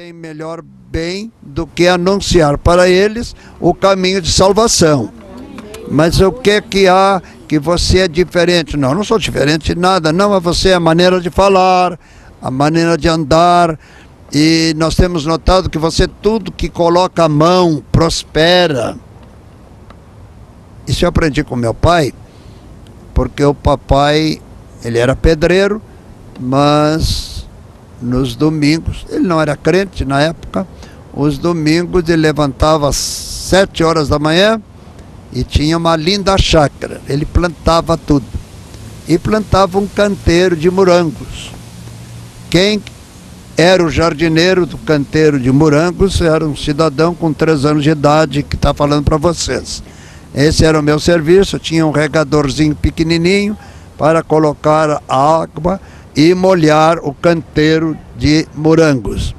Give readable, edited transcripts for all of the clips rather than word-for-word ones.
tem melhor bem do que anunciar para eles o caminho de salvação. Mas o que há que você é diferente? Não, não sou diferente de nada, não, mas você é a maneira de falar, a maneira de andar, e nós temos notado que você, tudo que coloca a mão, prospera. Isso eu aprendi com meu pai, porque o papai, ele era pedreiro, mas nos domingos, ele não era crente na época, os domingos ele levantava às 7 horas da manhã e tinha uma linda chácara, ele plantava tudo, e plantava um canteiro de morangos. Quem era o jardineiro do canteiro de morangos era um cidadão com 3 anos de idade que está falando para vocês. Esse era o meu serviço, tinha um regadorzinho pequenininho para colocar água e molhar o canteiro de morangos.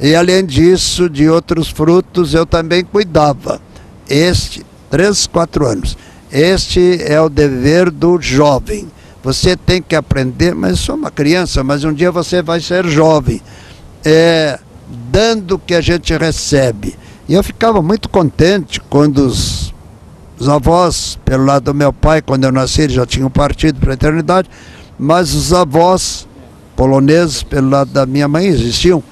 E além disso, de outros frutos eu também cuidava. 3, 4 anos. Este é o dever do jovem. Você tem que aprender, mas eu sou uma criança, mas um dia você vai ser jovem. Dando o que a gente recebe. E eu ficava muito contente quando os avós, pelo lado do meu pai, quando eu nasci, eles já tinham partido para a eternidade, mas os avós poloneses, pelo lado da minha mãe, existiam.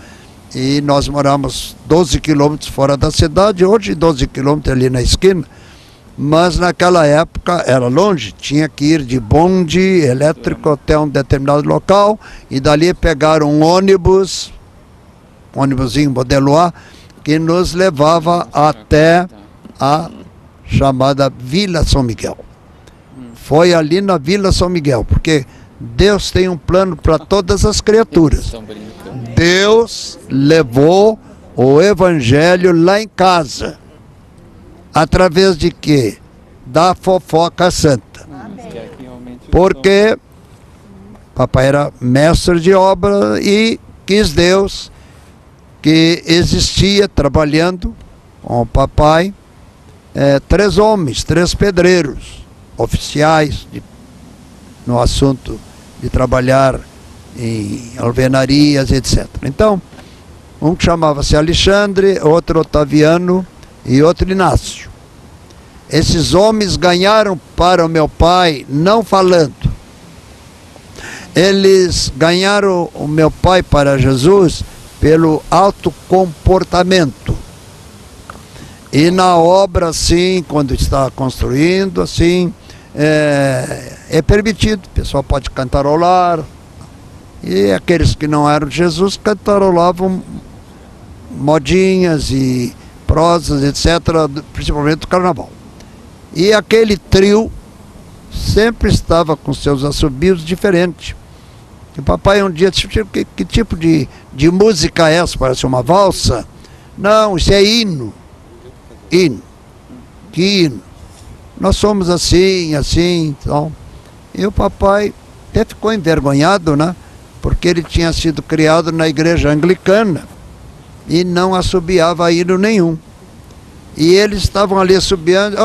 E nós moramos 12 quilômetros fora da cidade, hoje 12 quilômetros ali na esquina, mas naquela época era longe, tinha que ir de bonde elétrico até um determinado local, e dali pegar um ônibusinho modelo A, que nos levava até a chamada Vila São Miguel. Foi ali na Vila São Miguel, porque Deus tem um plano para todas as criaturas. Deus levou o Evangelho lá em casa. Através de quê? Da fofoca santa. Porque papai era mestre de obra e quis Deus que existia trabalhando com o papai 3 homens, 3 pedreiros oficiais no assunto de trabalhar em alvenarias, etc. Então, um chamava-se Alexandre, outro Otaviano e outro Inácio. Esses homens ganharam para o meu pai não falando. Eles ganharam o meu pai para Jesus pelo alto comportamento. E na obra, assim, quando está construindo, assim, é permitido. O pessoal pode cantarolar. E aqueles que não eram de Jesus cantarolavam modinhas e prosas, etc., principalmente do carnaval. E aquele trio sempre estava com seus assobios diferentes. E o papai um dia disse: que tipo de música é essa? Parece uma valsa? Não, isso é hino. Hino. Que hino? Nós somos assim, então. E o papai até ficou envergonhado, né? Porque ele tinha sido criado na igreja anglicana e não assobiava hino nenhum. E eles estavam ali assobiando,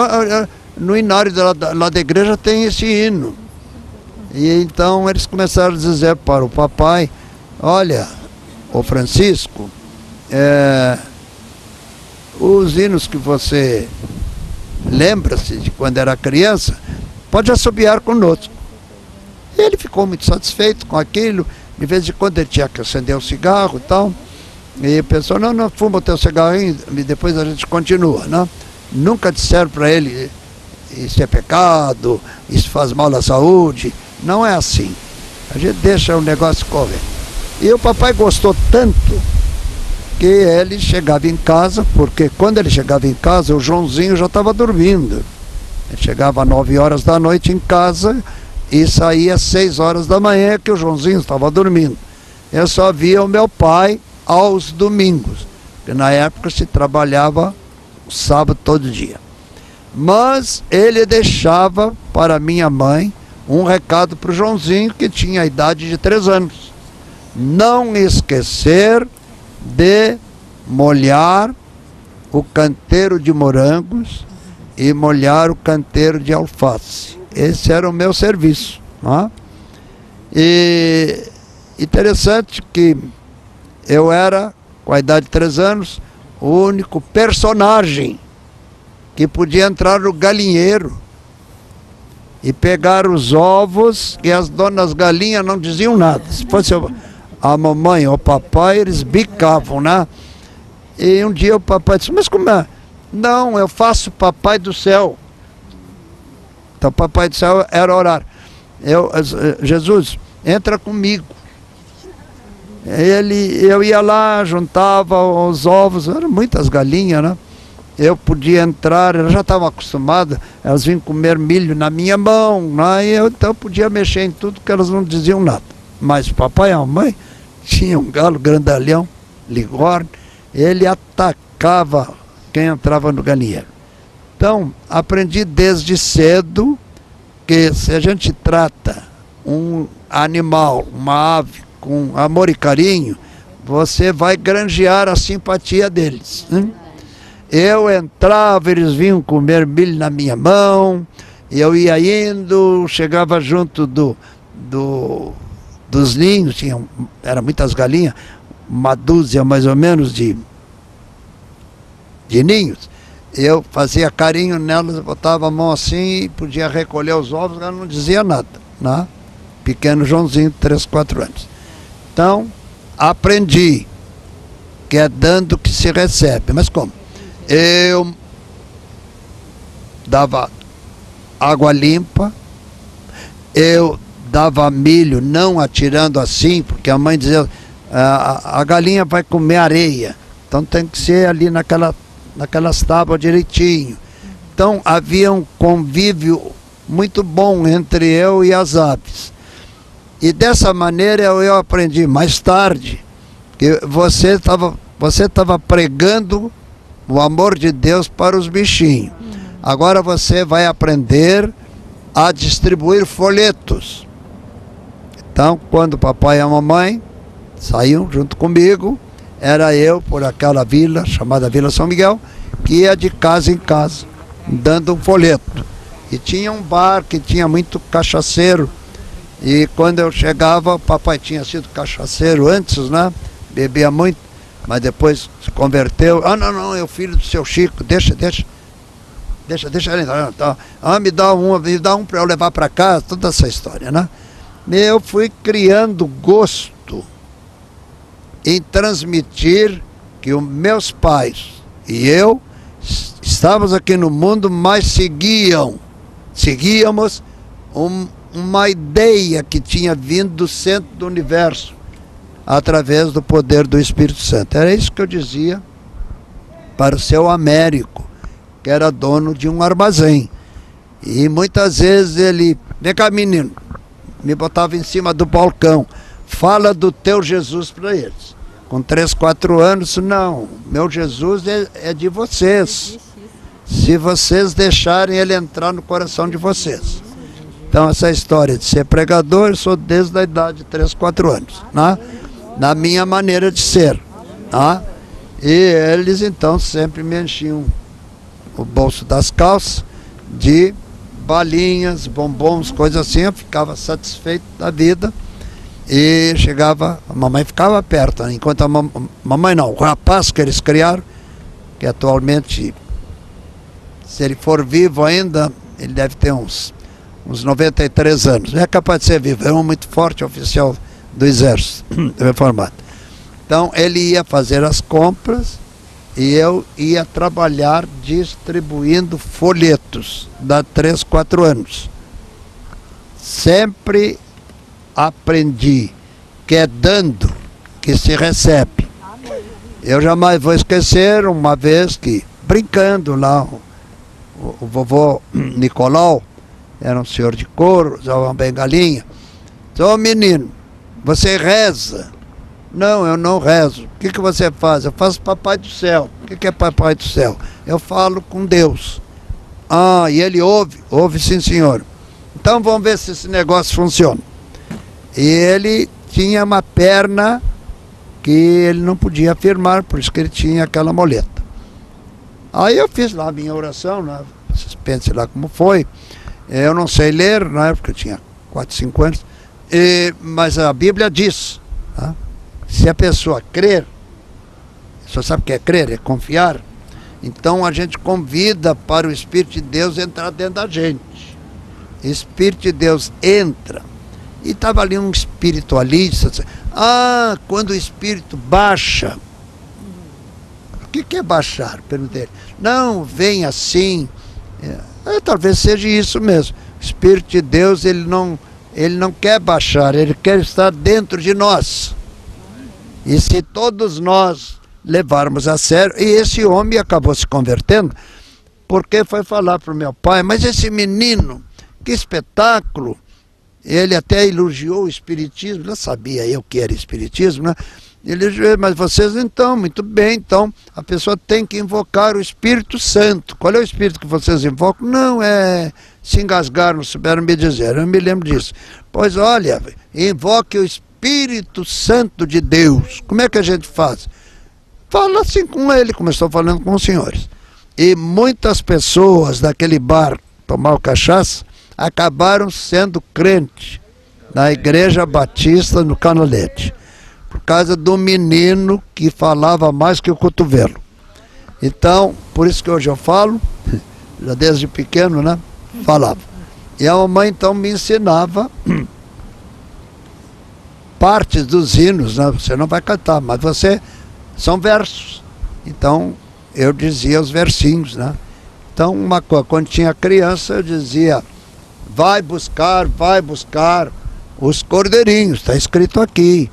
no inário lá da igreja tem esse hino. E então eles começaram a dizer para o papai: olha, ô Francisco, os hinos que você lembra-se de quando era criança, pode assobiar conosco. E ele ficou muito satisfeito com aquilo. De vez em quando ele tinha que acender um cigarro e tal. E pensou: não, fuma o teu cigarrinho e depois a gente continua, né? Nunca disseram para ele: isso é pecado, isso faz mal à saúde. Não é assim. A gente deixa o negócio correr. E o papai gostou tanto que ele chegava em casa, porque quando ele chegava em casa, o Joãozinho já estava dormindo. Ele chegava às 9 horas da noite em casa e saía às 6 horas da manhã, que o Joãozinho estava dormindo. Eu só via o meu pai aos domingos, porque na época se trabalhava sábado todo dia. Mas ele deixava para minha mãe um recado para o Joãozinho, que tinha a idade de 3 anos. Não esquecer de molhar o canteiro de morangos e molhar o canteiro de alface. Esse era o meu serviço, né? E interessante que eu era com a idade de 3 anos, o único personagem que podia entrar no galinheiro e pegar os ovos, e as donas galinhas não diziam nada. Se fosse a mamãe ou o papai, eles bicavam, né? E um dia o papai disse, mas como é? Não, eu faço papai do céu. Então papai do céu era orar. Jesus, entra comigo. Eu ia lá, juntava os ovos, eram muitas galinhas, né? Eu podia entrar, elas já estavam acostumadas, elas vinham comer milho na minha mão, né? E eu então podia mexer em tudo, que elas não diziam nada. Mas o papai e a mãe tinham um galo grandalhão, ligorne, ele atacava quem entrava no galinheiro. Então, aprendi desde cedo que se a gente trata um animal, uma ave, com amor e carinho, você vai granjear a simpatia deles, né? Eu entrava, eles vinham comer milho na minha mão, eu ia indo, chegava junto dos ninhos, eram muitas galinhas, uma dúzia mais ou menos de ninhos. Eu fazia carinho nelas, botava a mão assim e podia recolher os ovos, ela não dizia nada, né? Pequeno Joãozinho, 3, 4 anos. Então, aprendi que é dando que se recebe. Mas como? Eu dava água limpa, eu dava milho, não atirando assim, porque a mãe dizia, a galinha vai comer areia, então tem que ser ali naquelas tábuas direitinho. Então havia um convívio muito bom entre eu e as aves. E dessa maneira eu aprendi mais tarde que você estava pregando o amor de Deus para os bichinhos. Agora você vai aprender a distribuir folhetos. Então, quando o papai e a mamãe saíam junto comigo, era eu por aquela vila, chamada Vila São Miguel, que ia de casa em casa, dando um folheto. E tinha um bar que tinha muito cachaceiro. E quando eu chegava, o papai tinha sido cachaceiro antes, né? Bebia muito, mas depois se converteu. Não, é o filho do seu Chico, deixa ele entrar. Me dá um para eu levar para casa, toda essa história, né? Eu fui criando gosto em transmitir que os meus pais e eu estávamos aqui no mundo, mas seguíamos uma ideia que tinha vindo do centro do universo, através do poder do Espírito Santo. Era isso que eu dizia para o seu Américo, que era dono de um armazém. E muitas vezes ele, vem cá menino, me botava em cima do balcão, fala do teu Jesus para eles. Com 3, 4 anos, não, meu Jesus é de vocês, se vocês deixarem ele entrar no coração de vocês. Então essa história de ser pregador, eu sou desde a idade de 3, 4 anos, né? Na minha maneira de ser, né? E eles então sempre me enchiam o bolso das calças de balinhas, bombons, coisas assim. Eu ficava satisfeito da vida e chegava, a mamãe ficava perto, né? Enquanto a mamãe não, o rapaz que eles criaram, que atualmente, se ele for vivo ainda, ele deve ter uns 93 anos, é capaz de ser vivo, é um muito forte oficial do Exército Reformado. Então ele ia fazer as compras e eu ia trabalhar distribuindo folhetos, dá 3, 4 anos. Sempre aprendi que é dando que se recebe. Eu jamais vou esquecer uma vez que, brincando lá, o vovô Nicolau, era um senhor de couro, usava uma bengalinha. Ô menino, você reza? Não, eu não rezo. O que você faz? Eu faço papai do céu. O que é papai do céu? Eu falo com Deus. E ele ouve? Ouve sim, senhor. Então vamos ver se esse negócio funciona. E ele tinha uma perna que ele não podia firmar, por isso que ele tinha aquela muleta. Aí eu fiz lá a minha oração, né? Vocês pensem lá como foi. Eu não sei ler, né? Porque eu tinha 4, 5 anos. Mas a Bíblia diz, tá? Se a pessoa crer, Você sabe o que é crer? É confiar. Então a gente convida para o Espírito de Deus entrar dentro da gente. O Espírito de Deus entra. E estava ali um espiritualista. Quando o Espírito baixa. O que é baixar? Perguntei. Não, vem assim. Talvez seja isso mesmo. O Espírito de Deus, ele não quer baixar, ele quer estar dentro de nós. E se todos nós levarmos a sério, e esse homem acabou se convertendo, porque foi falar para o meu pai, mas esse menino, que espetáculo, ele até elogiou o espiritismo, não sabia eu que era espiritismo, né? Ele disse, mas vocês então, muito bem, então a pessoa tem que invocar o Espírito Santo. Qual é o Espírito que vocês invocam? Não, se engasgaram, não souberam me dizer, eu me lembro disso. Pois olha, invoque o Espírito Santo de Deus. Como é que a gente faz? Fala assim com ele, como eu estou falando com os senhores. E muitas pessoas daquele bar, tomar cachaça, acabaram sendo crentes na Igreja Batista no Canalete. Por causa do menino que falava mais que o cotovelo. Então, por isso que hoje eu falo, já desde pequeno, né? Falava. E a mamãe então me ensinava partes dos hinos, né? Você não vai cantar, mas são versos. Então, eu dizia os versinhos, né? Então, quando tinha criança, eu dizia, vai buscar os cordeirinhos, está escrito aqui.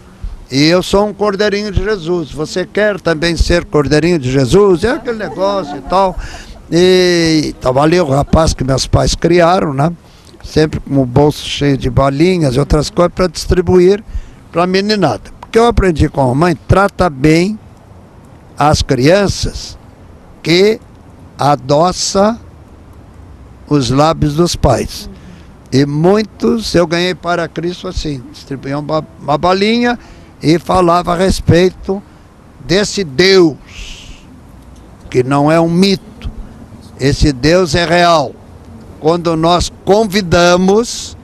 E eu sou um cordeirinho de Jesus. Você quer também ser cordeirinho de Jesus? É aquele negócio e tal. E estava ali o rapaz que meus pais criaram, né? Sempre com o bolso cheio de balinhas e outras coisas para distribuir para a meninada. Porque eu aprendi com a mamãe, trata bem as crianças que adoça os lábios dos pais. E muitos eu ganhei para Cristo assim, distribuíam uma balinha e falava a respeito desse Deus, que não é um mito, esse Deus é real. Quando nós convidamos,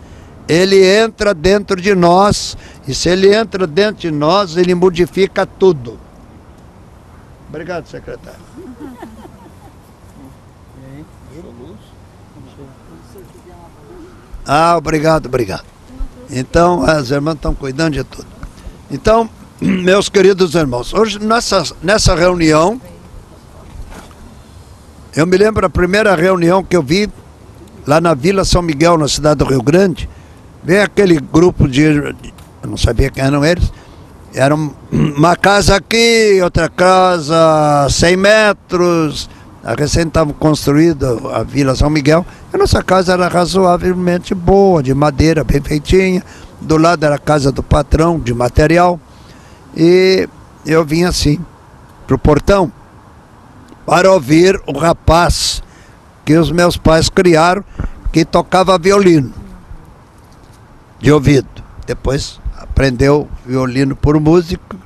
ele entra dentro de nós, e se ele entra dentro de nós, ele modifica tudo. Obrigado, secretário. Obrigado. Então, as irmãs estão cuidando de tudo. Então, meus queridos irmãos, hoje nessa reunião, eu me lembro a primeira reunião que eu vi lá na Vila São Miguel, na cidade do Rio Grande, veio aquele grupo eu não sabia quem eram eles, era uma casa aqui, outra casa 100 metros, recém estava construída a Vila São Miguel, a nossa casa era razoavelmente boa, de madeira, bem feitinha. Do lado era a casa do patrão, de material. E eu vim assim, pro portão, para ouvir o rapaz que os meus pais criaram, que tocava violino, de ouvido. Depois aprendeu violino por música,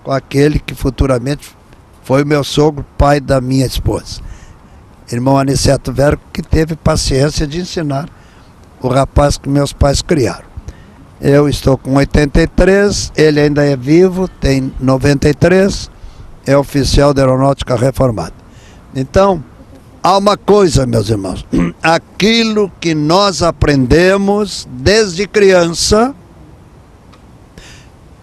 com aquele que futuramente foi o meu sogro, pai da minha esposa. Irmão Aniceto Vergo, que teve paciência de ensinar o rapaz que meus pais criaram. Eu estou com 83, ele ainda é vivo, tem 93, é oficial da Aeronáutica Reformada. Então, há uma coisa, meus irmãos, aquilo que nós aprendemos desde criança,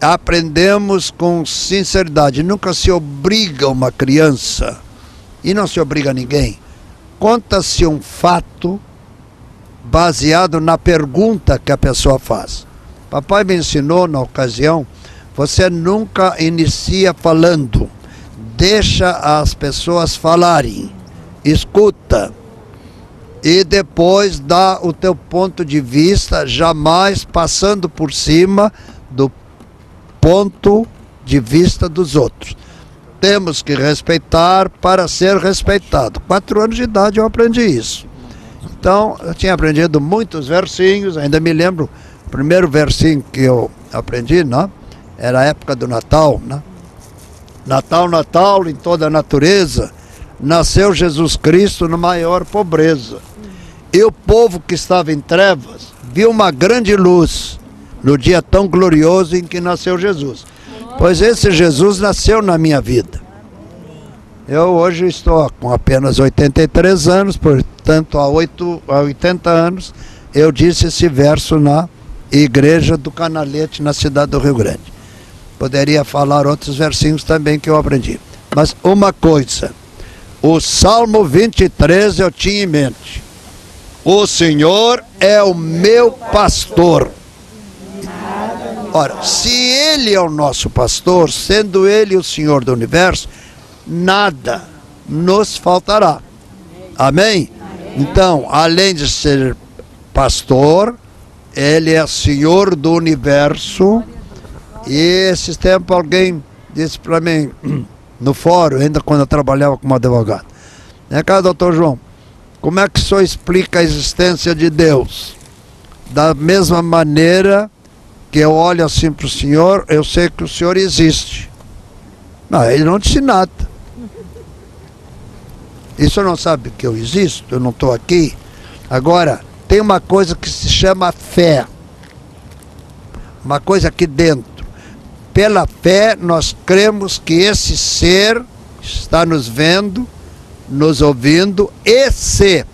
aprendemos com sinceridade. Nunca se obriga uma criança, e não se obriga ninguém. Conta-se um fato baseado na pergunta que a pessoa faz. Papai me ensinou na ocasião, você nunca inicia falando, deixa as pessoas falarem, escuta e depois dá o teu ponto de vista, jamais passando por cima do ponto de vista dos outros. Temos que respeitar para ser respeitado. 4 anos de idade eu aprendi isso. Então, eu tinha aprendido muitos versinhos, ainda me lembro, o primeiro versinho que eu aprendi, né? Era a época do Natal, né? Natal, Natal, em toda a natureza, nasceu Jesus Cristo na maior pobreza. E o povo que estava em trevas viu uma grande luz no dia tão glorioso em que nasceu Jesus. Pois esse Jesus nasceu na minha vida. Eu hoje estou com apenas 83 anos, portanto, há 80 anos, eu disse esse verso na igreja do Canalete, na cidade do Rio Grande. Poderia falar outros versinhos também que eu aprendi. Mas uma coisa, o Salmo 23 eu tinha em mente. O Senhor é o meu pastor. Ora, se Ele é o nosso pastor, sendo Ele o Senhor do universo, nada nos faltará. Amém? Então, além de ser pastor, Ele é Senhor do universo. E esses tempos alguém disse para mim, no fórum, ainda quando eu trabalhava como advogado: vem cá, doutor João, como é que o senhor explica a existência de Deus? Da mesma maneira que eu olho assim para o senhor, eu sei que o senhor existe. Não, ele não disse nada. E o senhor não sabe que eu existo? Eu não estou aqui? Agora, tem uma coisa que se chama fé. Uma coisa aqui dentro. Pela fé, nós cremos que esse ser está nos vendo, nos ouvindo, e se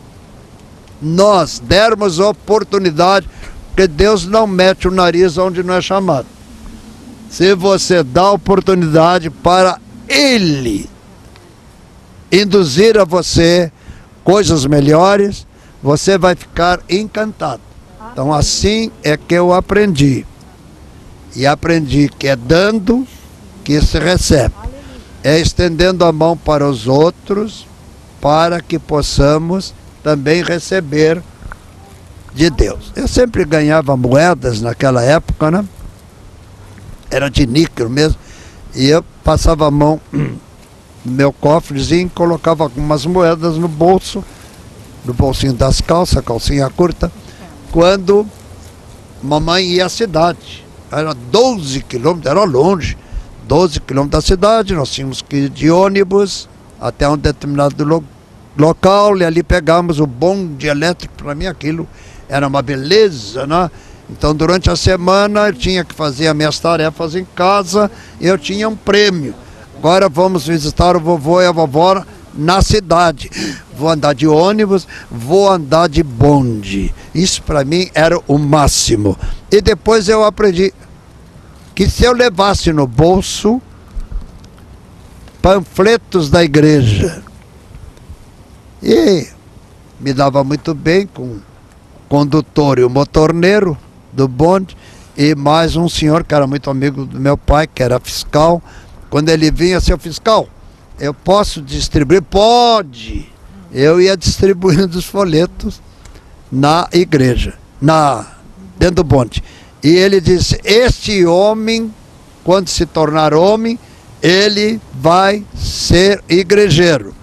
nós dermos oportunidade, porque Deus não mete o nariz onde não é chamado. Se você dá oportunidade para Ele induzir a você coisas melhores, você vai ficar encantado. Então assim é que eu aprendi. E aprendi que é dando que se recebe. É estendendo a mão para os outros, para que possamos também receber de Deus. Eu sempre ganhava moedas naquela época, né? Era de níquel mesmo. E eu passava a mão no meu cofrezinho, colocava algumas moedas no bolso, no bolsinho das calças, calcinha curta, quando mamãe ia à cidade. Era 12 quilômetros, era longe, 12 quilômetros da cidade, nós tínhamos que ir de ônibus até um determinado local, e ali pegávamos o bonde elétrico. Para mim aquilo era uma beleza, né? Então durante a semana eu tinha que fazer as minhas tarefas em casa, e eu tinha um prêmio. Agora vamos visitar o vovô e a vovó na cidade. Vou andar de ônibus, vou andar de bonde. Isso para mim era o máximo. E depois eu aprendi que se eu levasse no bolso panfletos da igreja, e me dava muito bem com o condutor e o motorneiro do bonde, e mais um senhor que era muito amigo do meu pai, que era fiscal. Quando ele vinha: seu fiscal, eu posso distribuir? Pode! Eu ia distribuindo os folhetos na igreja, dentro do bonde. E ele disse: este homem, quando se tornar homem, ele vai ser igrejeiro.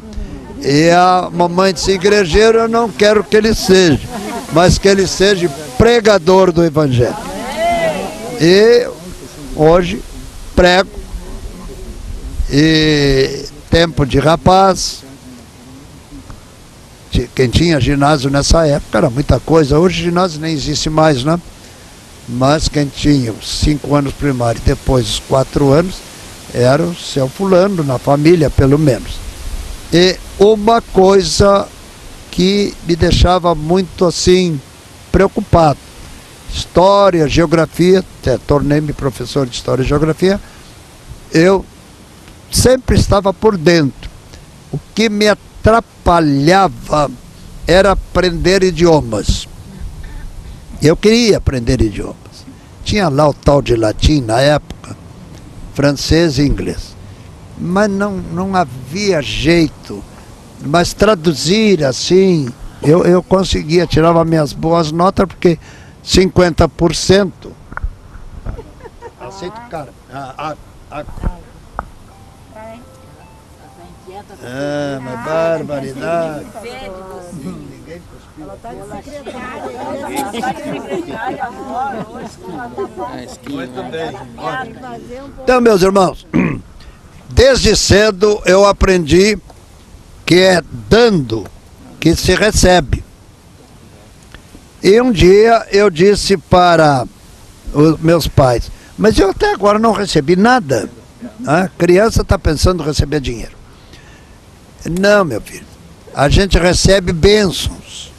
E a mamãe disse: igrejeiro eu não quero que ele seja, mas que ele seja pregador do evangelho. E hoje prego. E tempo de rapaz, quem tinha ginásio nessa época era muita coisa. Hoje ginásio nem existe mais, né? Mas quem tinha os 5 anos primário e depois os 4 anos, era o seu fulano, na família pelo menos. E uma coisa que me deixava muito assim preocupado: história, geografia, até tornei-me professor de história e geografia, eu sempre estava por dentro. O que me atrapalhava era aprender idiomas. Eu queria aprender idiomas. Tinha lá o tal de latim na época, francês e inglês. Mas não havia jeito. Mas traduzir assim, eu conseguia, tirava minhas boas notas, porque 50%. Aceito, cara. Mas barbaridade. Ninguém Muito bem. Então, meus irmãos, desde cedo eu aprendi que é dando que se recebe. E um dia eu disse para os meus pais: mas eu até agora não recebi nada. A criança está pensando em receber dinheiro. Não, meu filho. A gente recebe bênçãos.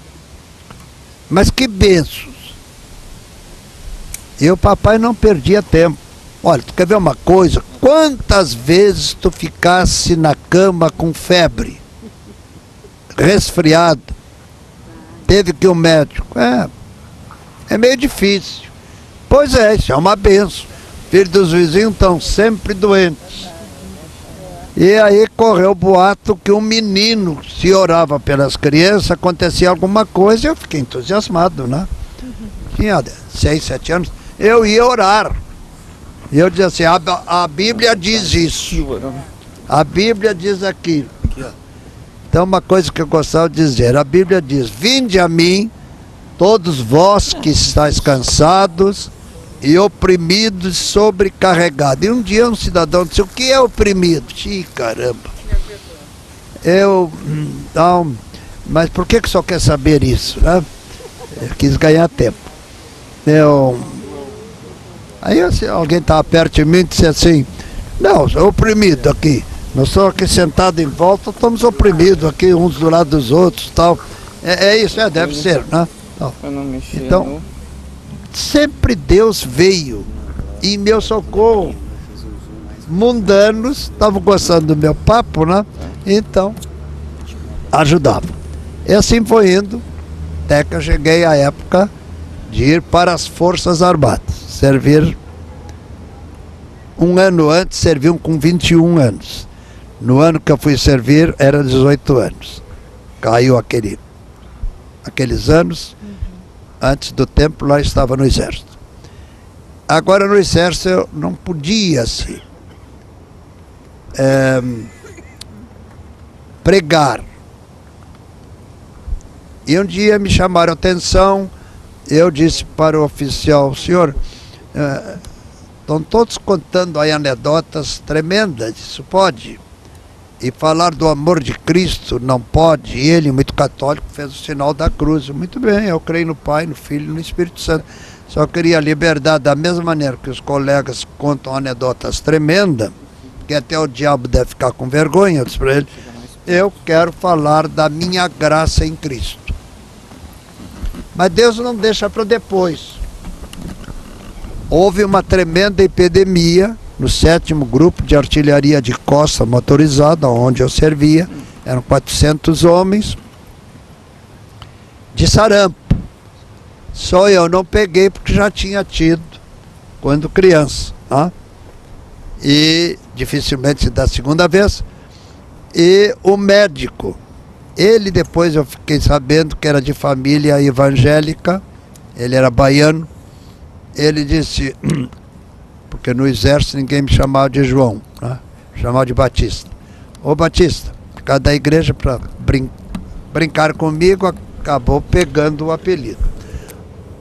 Mas que bênçãos? E o papai não perdia tempo. Olha, tu quer ver uma coisa? Quantas vezes tu ficasse na cama com febre, resfriado, teve que ir ao médico? É meio difícil. Pois é, isso é uma benção. Filhos dos vizinhos estão sempre doentes. E aí correu o boato que um menino, se orava pelas crianças, acontecia alguma coisa, eu fiquei entusiasmado, né? Tinha 6, 7 anos, eu ia orar. E eu dizia assim, a Bíblia diz isso, a Bíblia diz aquilo. Então uma coisa que eu gostava de dizer, a Bíblia diz, vinde a mim, todos vós que estáis cansados e oprimidos, sobrecarregados. E um dia um cidadão disse, o que é oprimido? Ih, caramba. Então, mas por que só quer saber isso, né? Eu quis ganhar tempo. Aí alguém estava perto de mim e disse assim, não, sou oprimido aqui. Nós estamos aqui sentados em volta, estamos oprimidos aqui, uns do lado dos outros, tal. Isso, deve ser, né? Então, sempre Deus veio em meu socorro. Mundanos estavam gostando do meu papo, né? Então, ajudavam. E assim foi indo, até que eu cheguei à época de ir para as Forças Armadas, servir. Um ano antes, serviam com 21 anos. No ano que eu fui servir, era 18 anos. Caiu aqueles anos. Antes do tempo, lá estava no exército. Agora, no exército, eu não podia, assim, pregar. E um dia me chamaram a atenção, eu disse para o oficial, senhor, estão todos contando aí anedotas tremendas, isso pode? E falar do amor de Cristo não pode. E ele, muito católico, fez o sinal da cruz. Muito bem, eu creio no Pai, no Filho e no Espírito Santo. Só queria liberdade da mesma maneira que os colegas contam anedotas tremendas, que até o diabo deve ficar com vergonha. Eu disse para ele, eu quero falar da minha graça em Cristo. Mas Deus não deixa para depois. Houve uma tremenda epidemia no 7º grupo de artilharia de costa motorizada, onde eu servia, eram 400 homens, de sarampo. Só eu não peguei porque já tinha tido quando criança, né? E dificilmente da segunda vez. E o médico, ele depois eu fiquei sabendo que era de família evangélica, ele era baiano, ele disse, porque no exército ninguém me chamava de João, né? Chamava de Batista. Ô Batista, cada igreja para brincar comigo acabou pegando o apelido.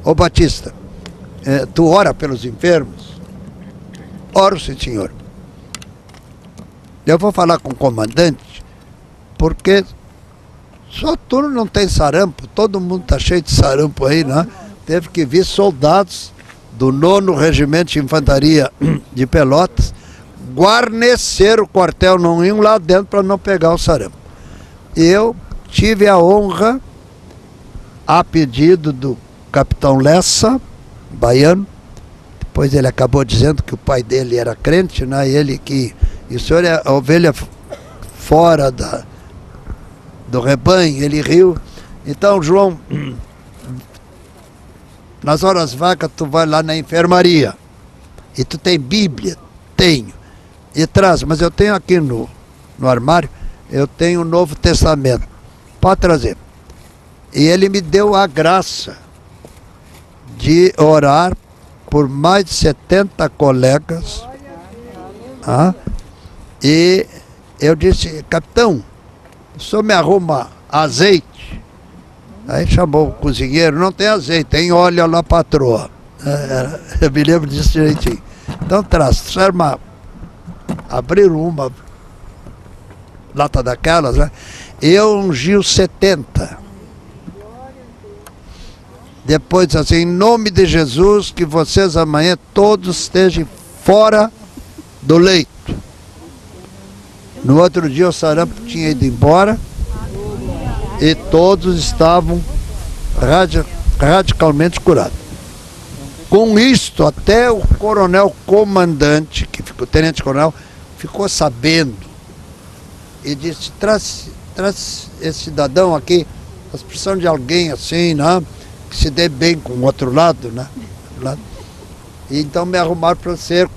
Ô Batista, tu ora pelos enfermos? Oro, sim, senhor. Eu vou falar com o comandante, porque só tu não tem sarampo, todo mundo está cheio de sarampo aí, né? Teve que vir soldados do 9º Regimento de Infantaria de Pelotas, guarnecer o quartel, não iam lá dentro para não pegar o sarampo. Eu tive a honra, a pedido do capitão Lessa, baiano, depois ele acabou dizendo que o pai dele era crente, né? E o senhor é a ovelha fora do rebanho, ele riu. Então, João, nas horas vagas tu vai lá na enfermaria e tu tem Bíblia? Tenho. E traz, mas eu tenho aqui no armário, eu tenho o Novo Testamento. Pode trazer. E ele me deu a graça de orar por mais de 70 colegas. E eu disse, capitão, o senhor me arruma azeite? Aí chamou o cozinheiro, não tem azeite, tem óleo lá, patroa. Eu me lembro disso direitinho. Então abriram uma lata daquelas, né? Eu ungi os 70. Depois assim, em nome de Jesus, que vocês amanhã todos estejam fora do leito. No outro dia o sarampo tinha ido embora e todos estavam radicalmente curados. Com isto, até o coronel comandante, que ficou, o tenente-coronel, ficou sabendo e disse: traz esse cidadão aqui, nós precisamos de alguém assim, né, que se dê bem com o outro lado, né? E então me arrumaram para ser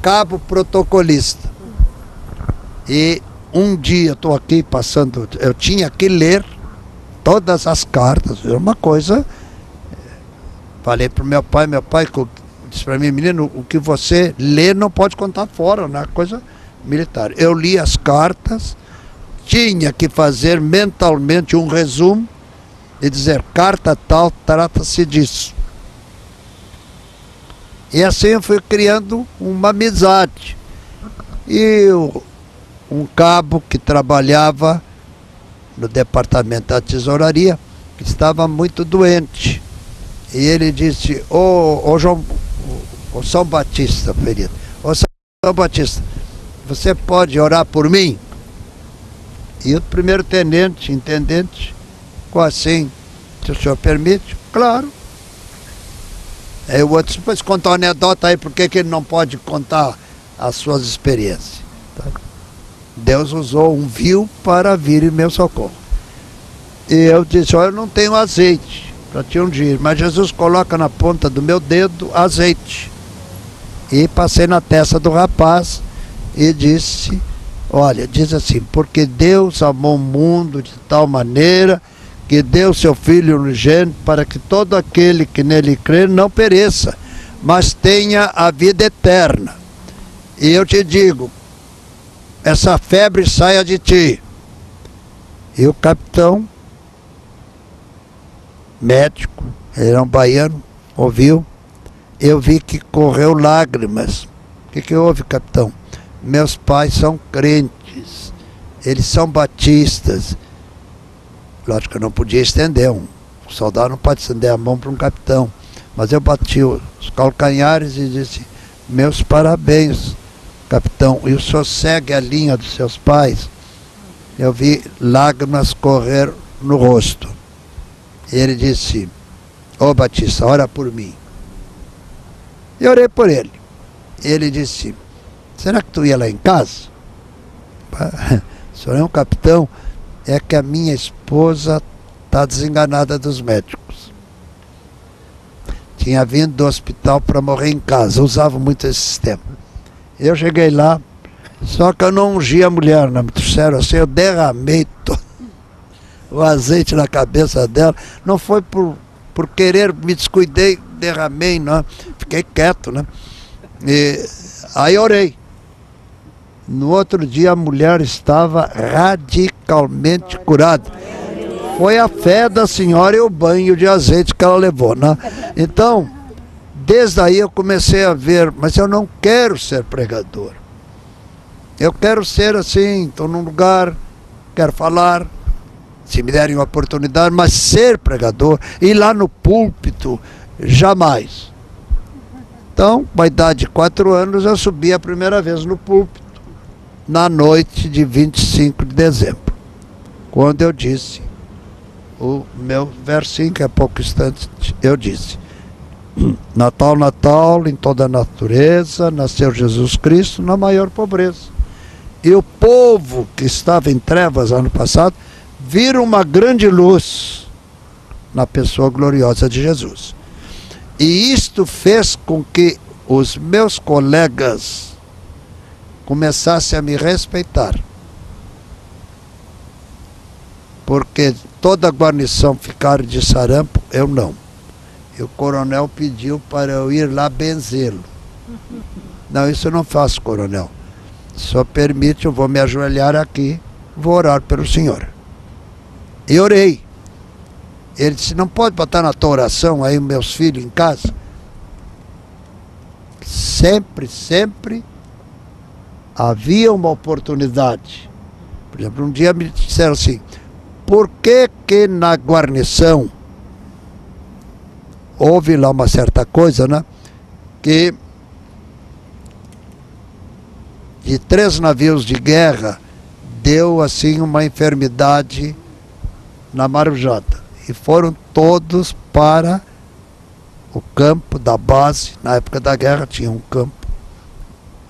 cabo protocolista. E um dia eu estou aqui passando, eu tinha que ler todas as cartas, era uma coisa. Falei para o meu pai disse para mim: menino, o que você lê não pode contar fora, né? Coisa militar. Eu li as cartas, tinha que fazer mentalmente um resumo e dizer: carta tal, trata-se disso. E assim eu fui criando uma amizade. E um cabo que trabalhava no departamento da tesouraria, que estava muito doente. E ele disse: ô São Batista, ferido, ô São Batista, você pode orar por mim? E o primeiro tenente, intendente, ficou assim: se o senhor permite? Claro. Aí o outro disse: pois conta uma anedota aí, por que ele não pode contar as suas experiências? Tá? Deus usou um vil para vir em meu socorro. E eu disse: olha, eu não tenho azeite para te ungir, mas Jesus coloca na ponta do meu dedo azeite. E passei na testa do rapaz e disse: olha, diz assim: porque Deus amou o mundo de tal maneira que deu seu Filho unigênito para que todo aquele que nele crê não pereça, mas tenha a vida eterna. E eu te digo, essa febre saia de ti. E o capitão, médico, ele era um baiano, ouviu. Eu vi que correu lágrimas. O que houve, capitão? Meus pais são crentes, eles são batistas. Lógico que eu não podia estender, um soldado não pode estender a mão para um capitão. Mas eu bati os calcanhares e disse: meus parabéns, capitão. E o senhor segue a linha dos seus pais? Eu vi lágrimas correr no rosto. E ele disse: ô Batista, ora por mim. E orei por ele. Ele disse: será que tu ia lá em casa? O senhor é um capitão. É que a minha esposa está desenganada dos médicos. Tinha vindo do hospital para morrer em casa, usava muito esse sistema. Eu cheguei lá, só que eu não ungi a mulher, não me trouxeram assim, eu derramei todo o azeite na cabeça dela. Não foi por querer, me descuidei, derramei, não. Fiquei quieto, né? E aí orei. No outro dia a mulher estava radicalmente curada. Foi a fé da senhora e o banho de azeite que ela levou, né? Então, desde aí eu comecei a ver, mas eu não quero ser pregador. Eu quero ser assim, estou num lugar, quero falar, se me derem uma oportunidade, mas ser pregador, ir lá no púlpito, jamais. Então, com a idade de 4 anos, eu subi a primeira vez no púlpito, na noite de 25 de dezembro, quando eu disse o meu versinho, que há pouco instante eu disse: Natal, Natal, em toda a natureza, nasceu Jesus Cristo na maior pobreza. E o povo que estava em trevas ano passado, viram uma grande luz na pessoa gloriosa de Jesus. E isto fez com que os meus colegas começasse a me respeitar, porque toda a guarnição ficaram de sarampo, eu não. E o coronel pediu para eu ir lá benzê-lo. Não, isso eu não faço, coronel. Só permite, eu vou me ajoelhar aqui, vou orar pelo senhor. E orei. Ele disse: não pode botar na tua oração aí meus filhos em casa? Sempre havia uma oportunidade. Por exemplo, um dia me disseram assim: por que na guarnição houve lá uma certa coisa, né? Que de 3 navios de guerra, deu assim uma enfermidade na marujada. E foram todos para o campo da base. Na época da guerra tinha um campo,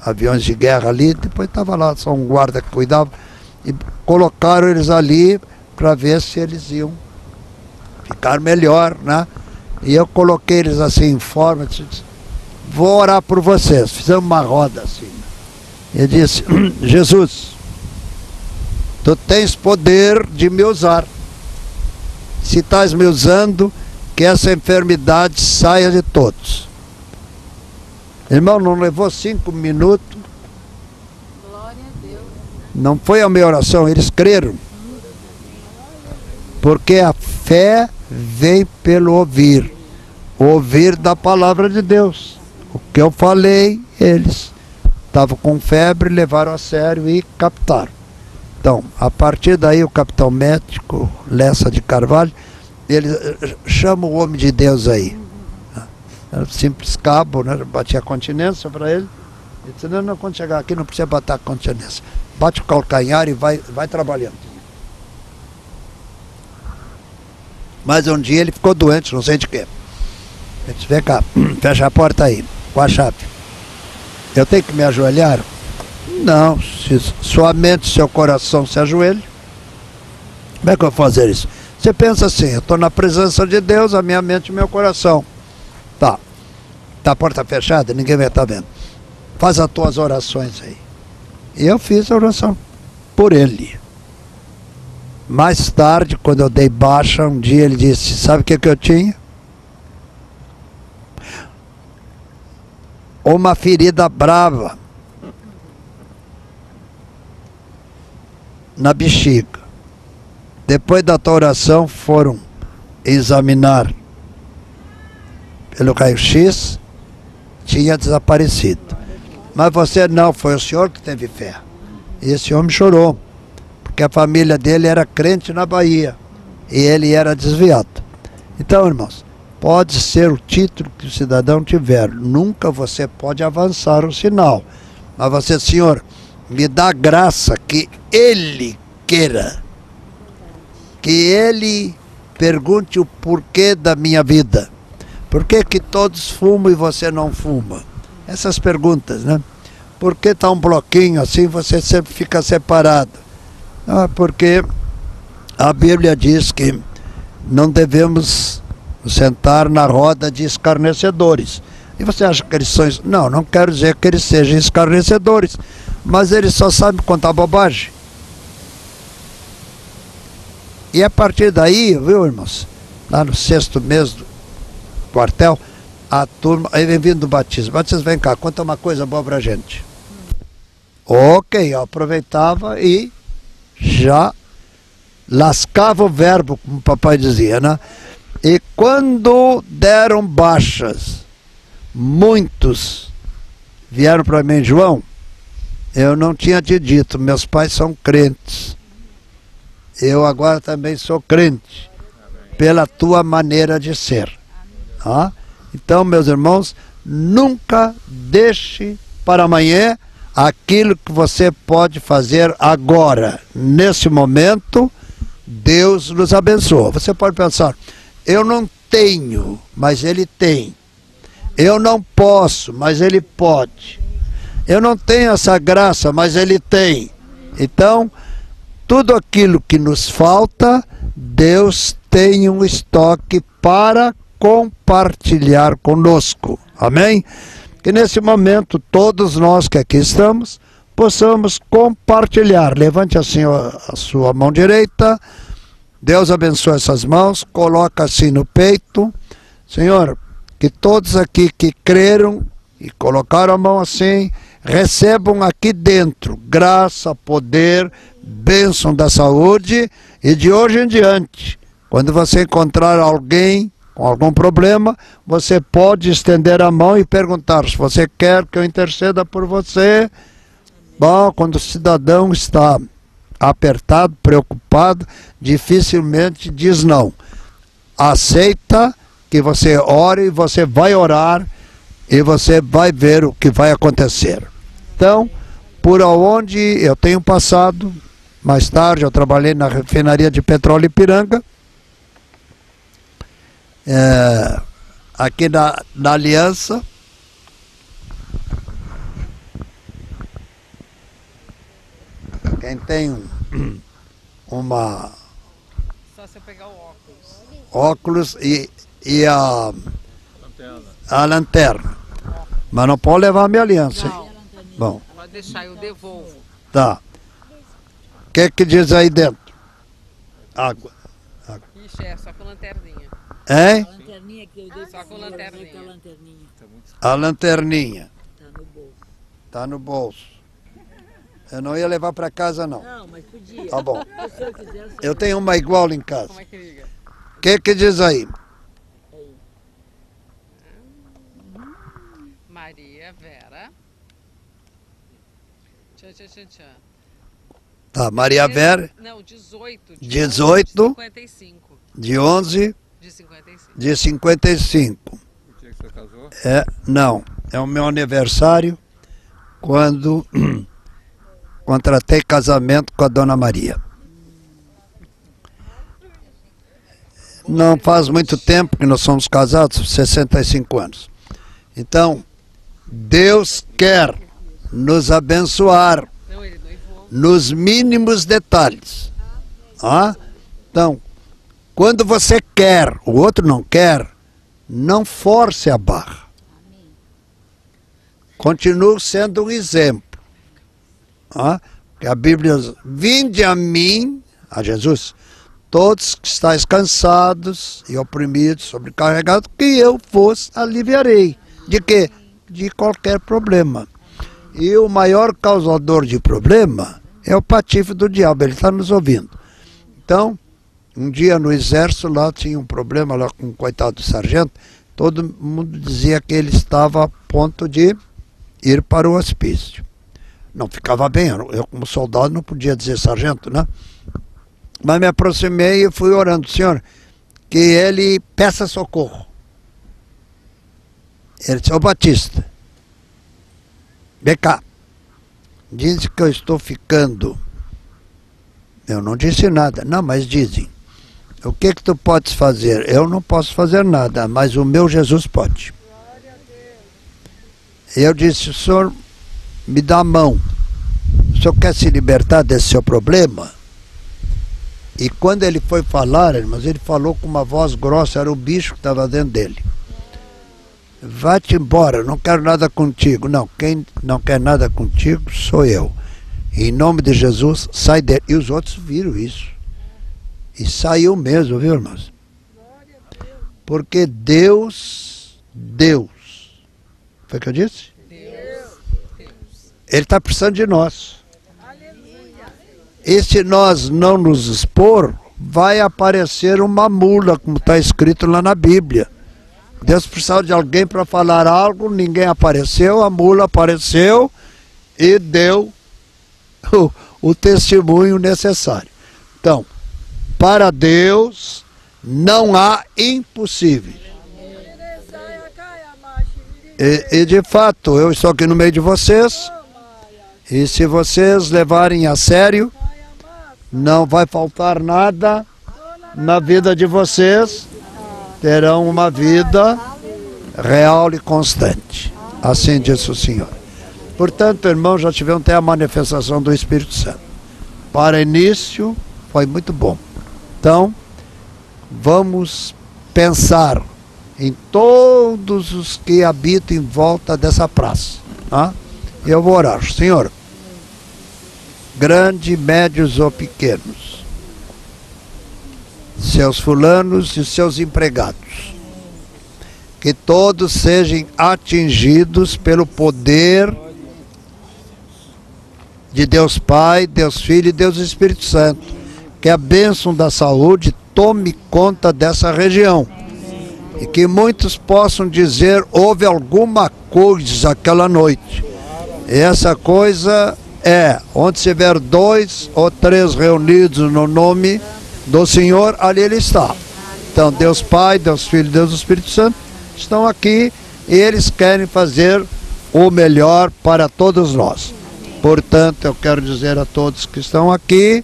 aviões de guerra ali, depois estava lá só um guarda que cuidava, e colocaram eles ali para ver se eles iam ficar melhor, né? E eu coloquei eles assim em forma, disse, vou orar por vocês. Fizemos uma roda assim. Eu disse, Jesus, tu tens poder de me usar. Se estás me usando, que essa enfermidade saia de todos. Irmão, não levou 5 minutos. Glória a Deus. Não foi a minha oração, eles creram. Porque a fé vem pelo ouvir. Ouvir da palavra de Deus. O que eu falei, eles estavam com febre, levaram a sério e captaram. Então, a partir daí o capitão médico, Lessa de Carvalho, ele chama o homem de Deus aí. Era um simples cabo, né? Batia a continência para ele. Ele disse, não, quando chegar aqui não precisa bater a continência. Bate o calcanhar e vai trabalhando. Mas um dia ele ficou doente, não sei de quê. Ele disse, vem cá, fecha a porta aí, com a chave. Eu tenho que me ajoelhar? Não, se sua mente, seu coração se ajoelha, como é que eu vou fazer isso? Você pensa assim, eu estou na presença de Deus, a minha mente e meu coração. Tá a porta fechada, ninguém vai estar vendo. Faz as tuas orações aí. E eu fiz a oração por ele. Mais tarde, quando eu dei baixa, um dia ele disse, sabe o que eu tinha? Uma ferida brava na bexiga. Depois da tua oração, foram examinar pelo raio-x, tinha desaparecido. Mas você não, foi o senhor que teve fé. E esse homem chorou, porque a família dele era crente na Bahia e ele era desviado. Então, irmãos, pode ser o título que o cidadão tiver, nunca você pode avançar o sinal. Mas você, Senhor, me dá graça que ele queira, que ele pergunte o porquê da minha vida. Por que que todos fumam e você não fuma? Essas perguntas, né? Por que está um bloquinho assim, você sempre fica separado? Porque a Bíblia diz que não devemos sentar na roda de escarnecedores. E você acha que eles são... Não quero dizer que eles sejam escarnecedores, mas eles só sabem contar bobagem. E a partir daí, viu, irmãos? Lá no 6º mês do quartel, a turma, aí vem vindo do batismo. Batismo, vem cá, conta uma coisa boa pra gente. Ok, eu aproveitava e já lascava o verbo, como o papai dizia, né? E quando deram baixas, muitos vieram para mim, João, eu não tinha te dito, meus pais são crentes. Eu agora também sou crente, pela tua maneira de ser. Então, meus irmãos, nunca deixe para amanhã aquilo que você pode fazer agora, nesse momento. Deus nos abençoa. Você pode pensar, eu não tenho, mas Ele tem. Eu não posso, mas Ele pode. Eu não tenho essa graça, mas Ele tem. Então, tudo aquilo que nos falta, Deus tem um estoque para compartilhar conosco. Amém? Que nesse momento, todos nós que aqui estamos, possamos compartilhar. Levante assim a sua mão direita. Deus abençoe essas mãos. Coloca assim no peito. Senhor, que todos aqui que creram e colocaram a mão assim, recebam aqui dentro graça, poder, bênção da saúde. E de hoje em diante, quando você encontrar alguém com algum problema, você pode estender a mão e perguntar se você quer que eu interceda por você. Bom, quando o cidadão está apertado, preocupado, dificilmente diz não. Aceita que você ore, você vai orar e você vai ver o que vai acontecer. Então, por onde eu tenho passado. Mais tarde eu trabalhei na refinaria de petróleo Ipiranga, aqui na Aliança. Quem tem uma... Só você pegar o óculos. Óculos e a lanterna. Mas não pode levar a minha aliança. Não. Bom, Pode deixar, eu devolvo. tá. O que diz aí dentro? Água. Ixi, é só com lanterninha. Hein? A lanterninha que eu dei Só com lanterninha. a lanterninha. A lanterninha. Tá no bolso. Tá no bolso. Eu não ia levar para casa, não. Não, mas podia. Tá bom. Se o senhor quiser, o senhor Eu tenho uma igual em casa. Como é que liga? O que diz aí? Maria Vera. Tchan, tchan, tchan, tchan. Tá, Maria Vera, Não, 18. 18. 55. de 11 De 55. de 55. O dia que você casou? Não, é o meu aniversário quando contratei casamento com a Dona Maria. Não faz muito tempo que nós somos casados, 65 anos. Então, Deus quer nos abençoar Não, ele noivou. nos mínimos detalhes. Então, quando você quer, o outro não quer, não force a barra. Continue sendo um exemplo. Que a Bíblia diz, vinde a mim, a Jesus, todos que estáis cansados e oprimidos, sobrecarregados, que eu vos aliviarei. De quê? De qualquer problema. E o maior causador de problema é o patife do diabo, ele está nos ouvindo. Então, um dia no exército, lá tinha um problema lá com o coitado do sargento, todo mundo dizia que ele estava a ponto de ir para o hospício. Não ficava bem, eu como soldado não podia dizer sargento, né? Mas me aproximei e fui orando, Senhor, que ele peça socorro. Ele disse, ô Batista, vem cá, diz que eu estou ficando. Eu não disse nada, não, mas dizem. O que tu podes fazer? Eu não posso fazer nada, mas o meu Jesus pode. E eu disse, Senhor, me dá a mão. O senhor quer se libertar desse seu problema? E quando ele foi falar, irmãos, ele falou com uma voz grossa, era o bicho que estava dentro dele. Vai-te embora, não quero nada contigo. Não, quem não quer nada contigo sou eu. Em nome de Jesus, sai dele. E os outros viram isso. E saiu mesmo, viu, irmãos? Porque Deus, foi o que eu disse? Ele está precisando de nós. E se nós não nos expor, vai aparecer uma mula, como está escrito lá na Bíblia. Deus precisava de alguém para falar algo, ninguém apareceu, a mula apareceu e deu o testemunho necessário. Então, para Deus não há impossível. E de fato, eu estou aqui no meio de vocês, e se vocês levarem a sério, não vai faltar nada na vida de vocês, terão uma vida real e constante. Assim disse o Senhor. Portanto, irmãos, já tivemos até a manifestação do Espírito Santo. Para início, foi muito bom. Então, vamos pensar em todos os que habitam em volta dessa praça. Eu vou orar. Senhor, grandes, médios ou pequenos, seus fulanos e seus empregados, que todos sejam atingidos pelo poder de Deus Pai, Deus Filho e Deus Espírito Santo. Que a bênção da saúde tome conta dessa região. E que muitos possam dizer, houve alguma coisa aquela noite. E essa coisa é, onde tiver 2 ou 3 reunidos no nome do Senhor, ali Ele está. Então Deus Pai, Deus Filho e Deus Espírito Santo estão aqui e eles querem fazer o melhor para todos nós. Portanto, eu quero dizer a todos que estão aqui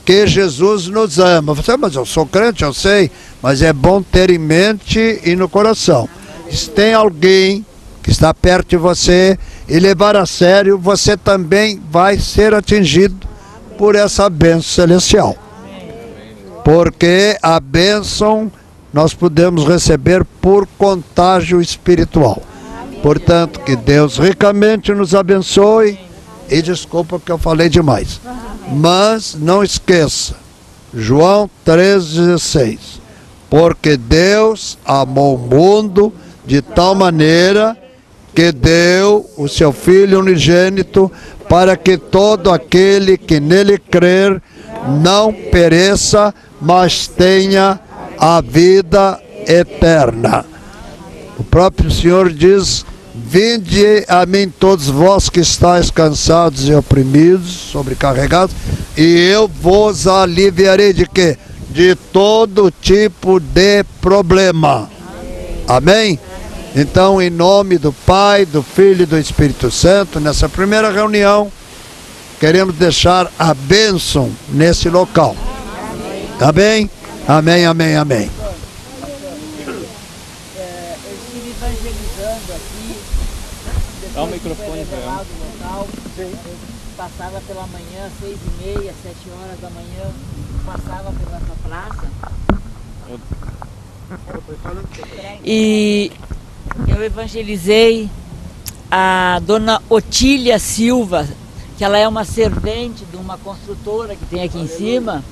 que Jesus nos ama. Você, mas eu sou crente, eu sei, mas é bom ter em mente e no coração. Se tem alguém que está perto de você e levar a sério, você também vai ser atingido por essa bênção celestial. Porque a bênção nós podemos receber por contágio espiritual. Portanto, que Deus ricamente nos abençoe. E desculpa que eu falei demais. Mas não esqueça, João 3,16. Porque Deus amou o mundo de tal maneira que deu o seu Filho unigênito para que todo aquele que nele crer não pereça, mas tenha a vida eterna. O próprio Senhor diz: vinde a mim todos vós que estáis cansados e oprimidos, sobrecarregados, e eu vos aliviarei de quê? De todo tipo de problema. Amém? Então, em nome do Pai, do Filho e do Espírito Santo, nessa primeira reunião, queremos deixar a bênção nesse local. Amém? Amém, amém, amém. Eu estive evangelizando aqui. Dá o microfone para ela. Local. Eu passava pela manhã, 6h30, 7 horas da manhã, passava pela essa praça. E eu evangelizei a dona Otília Silva, que ela é uma servente de uma construtora que tem aqui em cima,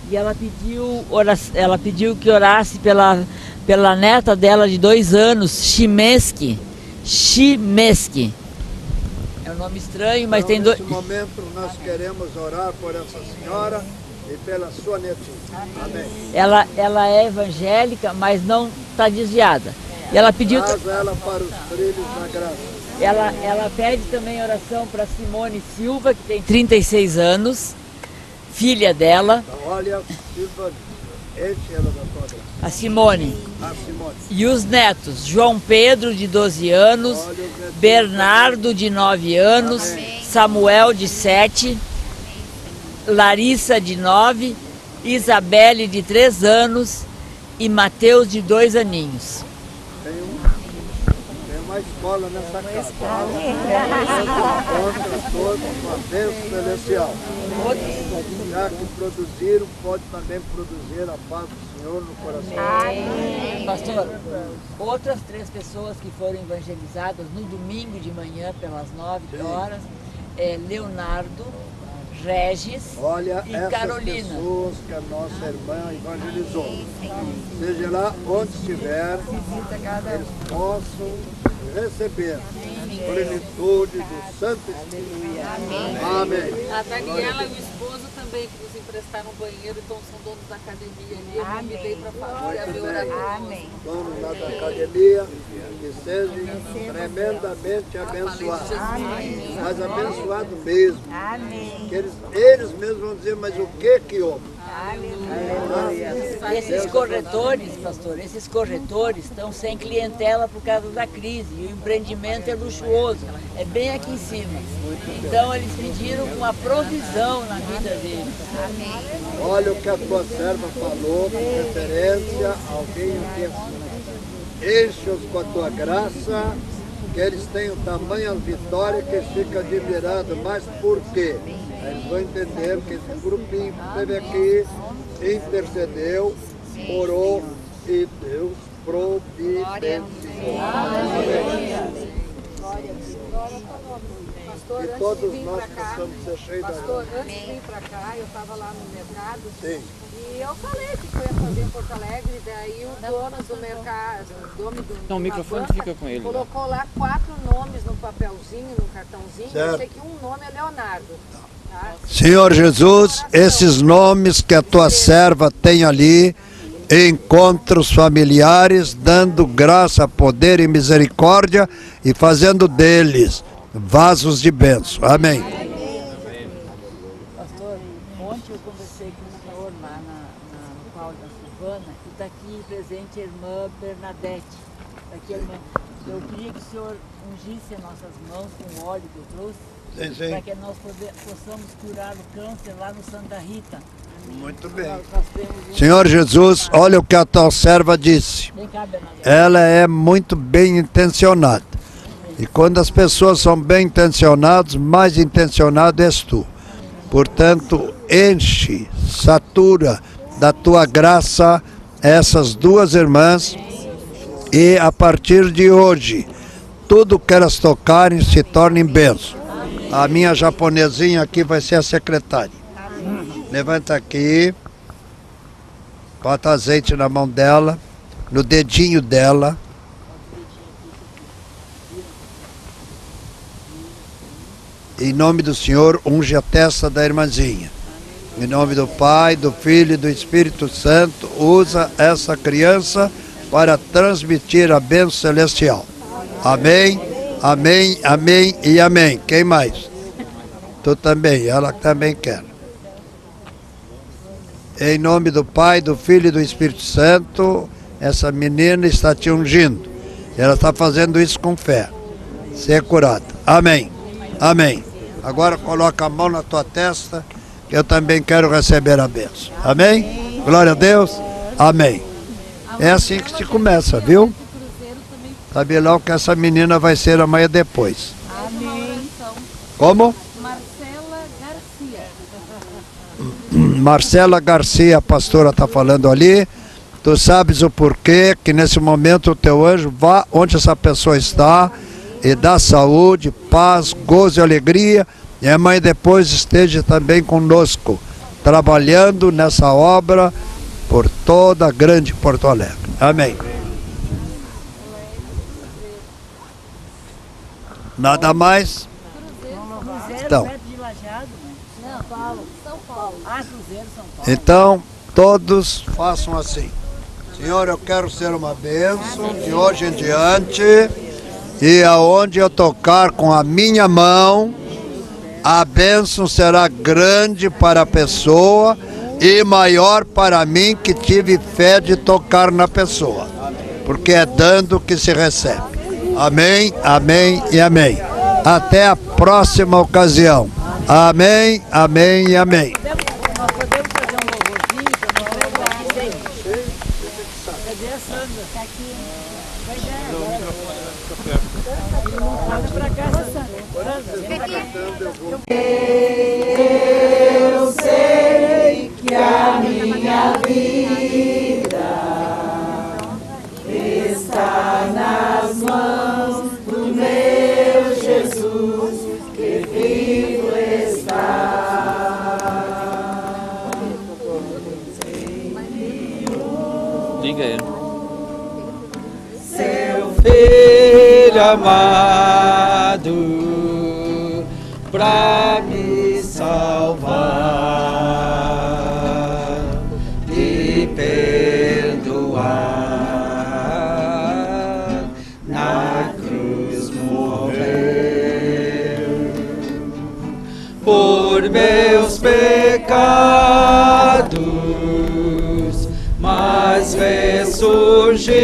e ela pediu que orasse pela neta dela de 2 anos, Chimeski. É um nome estranho, mas então, tem dois. Nesse momento nós queremos orar por essa senhora e pela sua netinha. Amém. Ela é evangélica, mas não está desviada. E ela pediu. Traz ela para os trilhos da graça. Ela pede também oração para Simone Silva, que tem 36 anos, filha dela. Então, olha, Silva, enche ela da tua graça. A Simone. A Simone. E os netos, João Pedro, de 12 anos, Olha os netos. Bernardo, de 9 anos, Samuel, de 7, Larissa, de 9, Isabelle, de 3 anos e Mateus, de 2 aninhos. Tem uma escola nessa casa. Contra todos uma bênção celestial. Já que produziram, pode também produzir a paz do Senhor no coração. Pastor, outras 3 pessoas que foram evangelizadas no domingo de manhã, pelas 9 horas, é Leonardo, Regis Olha, e essas Carolina. pessoas que a nossa irmã evangelizou, seja lá onde estiver, eles possam receber a plenitude do Santo Espírito. Amém. A Daniela e o esposo também, que nos emprestaram um banheiro, então são donos da academia ali. Eu convidei para fazer a minha oração. Donos lá da academia, que sejam tremendamente abençoados. Mas abençoados mesmo. Que eles mesmos vão dizer, mas o que houve? Esses corretores, pastor, esses corretores estão sem clientela por causa da crise. E o empreendimento é luxuoso, é bem aqui em cima. Então eles pediram uma provisão na vida deles. Olha o que a tua serva falou com referência a alguém aqui assim. Enche-os com a tua graça, que eles tenham tamanha vitória que fica admirado. Mas por quê? Eles vão entender que esse grupinho que esteve aqui intercedeu, orou e Deus providenciou. Pastor, E antes todos de vir nós pra cá, precisamos ser cheios da pastor, graça. antes de vir pra cá, eu estava lá no mercado Sim. e eu falei que foi a fazer em Porto Alegre, daí o dono do mercado, o dono do Não, o de uma microfone banca, fica com ele. colocou lá 4 nomes no papelzinho, no cartãozinho, Certo. eu sei que um nome é Leonardo. Tá? Senhor Jesus, esses nomes que a tua serva tem ali, encontra os familiares, dando graça, poder e misericórdia e fazendo deles vasos de bênção. Amém. Pastor, ontem eu conversei com o senhor lá no Paulo da Silvana e está aqui presente a irmã Bernadette. Tá aqui a irmã. Eu queria que o senhor ungisse as nossas mãos com o óleo que eu trouxe. Sim. para que nós possamos curar o câncer lá no Santa Rita. Muito bem. Nós temos Senhor Jesus, olha o que a tua serva disse. Vem cá, Bernadette. Ela é muito bem intencionada. E quando as pessoas são bem intencionadas, mais intencionado és tu. Portanto, enche, satura da tua graça essas duas irmãs e a partir de hoje, tudo que elas tocarem se torne bênção. A minha japonesinha aqui vai ser a secretária. Levanta aqui, bota azeite na mão dela, no dedinho dela. Em nome do Senhor, unge a testa da irmãzinha. Em nome do Pai, do Filho e do Espírito Santo, usa essa criança para transmitir a bênção celestial. Amém, amém, amém e amém. Quem mais? Tu também, ela também quer. Em nome do Pai, do Filho e do Espírito Santo, essa menina está te ungindo. Ela está fazendo isso com fé. Ser curada. Amém. Amém. Agora coloca a mão na tua testa, que eu também quero receber a bênção. Amém? Glória a Deus. Amém. É assim que se começa, viu? Sabe lá o que essa menina vai ser amanhã depois. Amém. Como? Marcela Garcia. Marcela Garcia, a pastora está falando ali. Tu sabes o porquê que nesse momento o teu anjo vá onde essa pessoa está e dá saúde, paz, gozo e alegria. E amanhã depois esteja também conosco, trabalhando nessa obra por toda a grande Porto Alegre. Amém. Nada mais? Então. Então, todos façam assim. Senhor, eu quero ser uma bênção de hoje em diante, e aonde eu tocar com a minha mão, a bênção será grande para a pessoa e maior para mim, que tive fé de tocar na pessoa, porque é dando que se recebe. Amém, amém e amém. Até a próxima ocasião. Amém, amém e amém. Nós podemos fazer um logozinho para nós levar aqui. Cadê a Sandra? Está aqui. Vai dar. Olha para cá, Sandra. Eu sei que a minha vida está nas mãos do meu Jesus, que vivo está. Diga ele. Seu filho amado, pra me salvar e perdoar, na cruz morreu por meus pecados, mas ressurgiu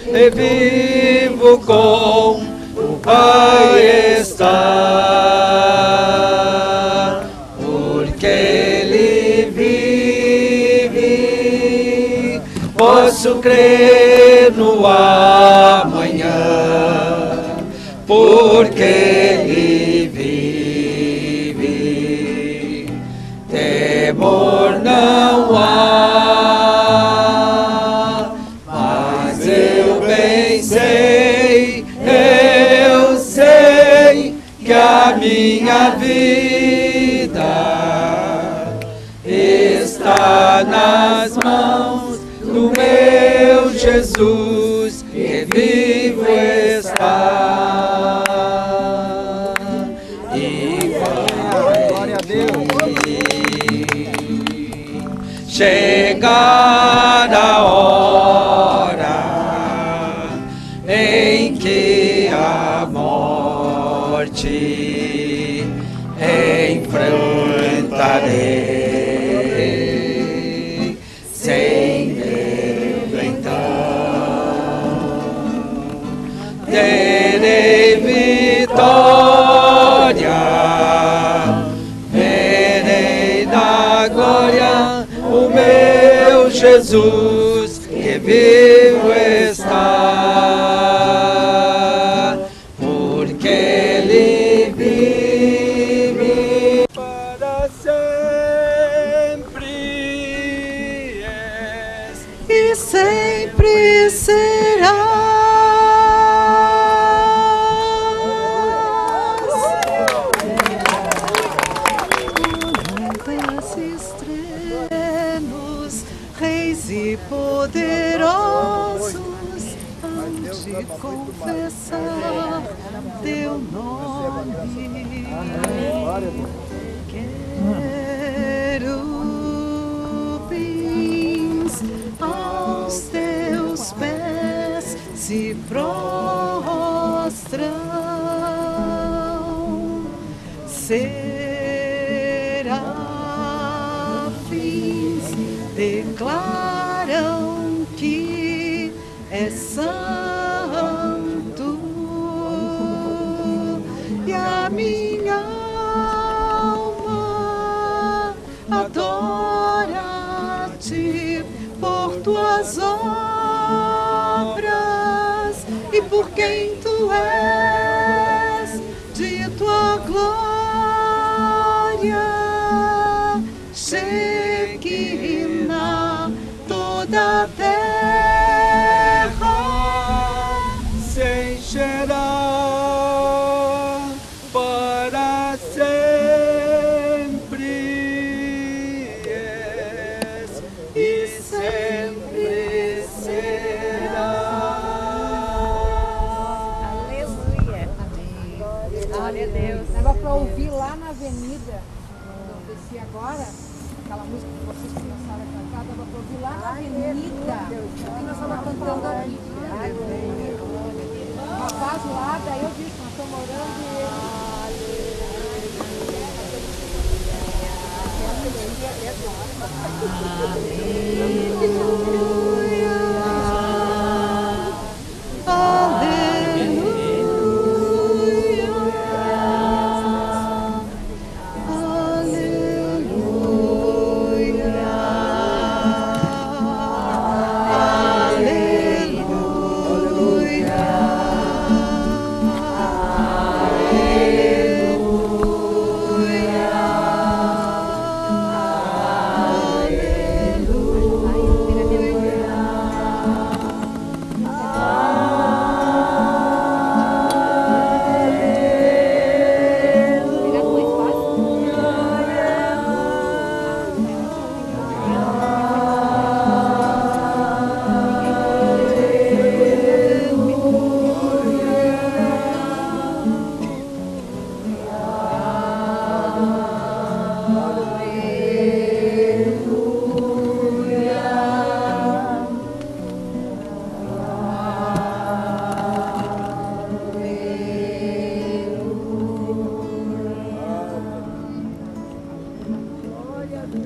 e vivo com o Pai está, porque Ele vive. Posso crer no amanhã, porque Ele vive. Temor não há, mas eu bem sei, eu sei que a minha vida está nas mãos do meu Jesus, que vivo está. E glória a Deus. Chegar a hora em que a morte enfrentarei sem medo, então terei vitória Jesus que vivo está, porque Ele vive para sempre e sempre será. Reis e poderosos hão de confessar teu nome. Querubins aos teus pés se prostram. Serafins declaram que é santo, e a minha alma adora-te por tuas obras e por quem tu és, de tua glória Shekinah, toda a terra se encherá para sempre e sempre será. Aleluia. Glória a Deus. Dava para ouvir lá na avenida, quando eu desci agora, aquela música que vocês começaram a cantar, dava para ouvir lá na avenida. E nós estávamos cantando aqui. Um rapaz lá, daí eu disse, nós estamos orando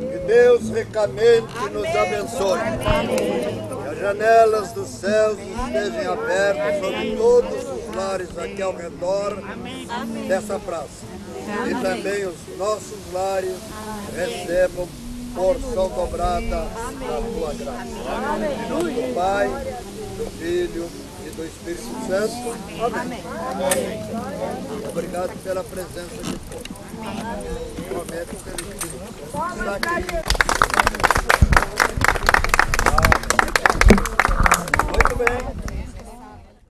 e Deus ricamente nos abençoe. Que as janelas dos céus estejam abertas sobre todos os lares aqui ao redor dessa praça. E também os nossos lares recebam porção dobrada da tua graça. Em nome do Pai, do Filho e do Espírito Santo. Amém. Obrigado pela presença de todos. Prometo que ele está aqui.